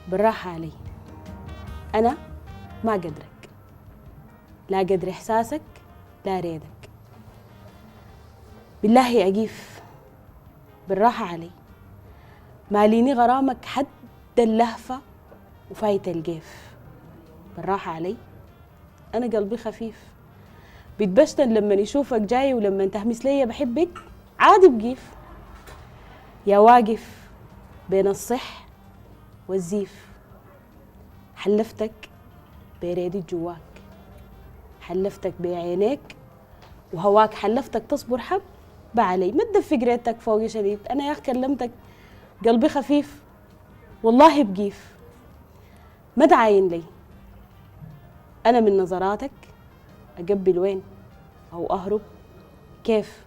بالراحة علي. أنا ما قدرك، لا قدر إحساسك لا ريدك. بالله يا أقيف بالراحة علي، ماليني غرامك حد اللهفة وفايت القيف. بالراحة علي، أنا قلبي خفيف بيتبشتن لما يشوفك جاي، ولما تهمس ليا بحبك عادي بقيف. يا واقف بين الصح والزيف، حلفتك بريدي جواك، حلفتك بعينيك وهواك، حلفتك تصبر حب بعلي. ما تدفق ريتك فوقي شديد، أنا يا أخي كلمتك قلبي خفيف والله بقيف. ما تعاين لي أنا من نظراتك أقبل وين أو أهرب كيف؟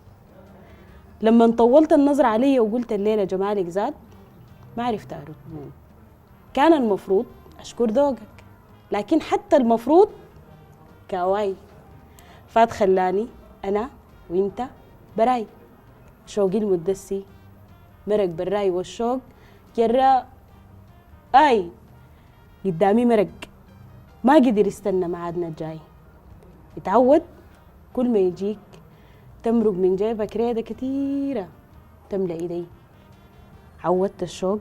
لما طولت النظر علي وقلت الليلة جمالك زاد، ما عرفت أرد. كان المفروض أشكر ذوقك، لكن حتى المفروض كاواي فات خلاني أنا وإنت براي. شوقي المدسي مرق بالراي والشوق جرى أي قدامي مرق، ما قدر يستنى معادنا الجاي. اتعود كل ما يجيك تمرق من جيبك ريدة كتيرة تملى إيدي. عودت الشوق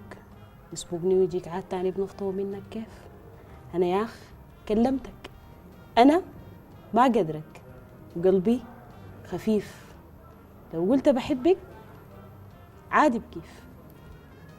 يسبقني ويجيك عاد تاني بنفطه منك كيف. أنا يا أخ كلمتك، أنا ما قدرك وقلبي خفيف. لو قلت بحبك عادي بكيف.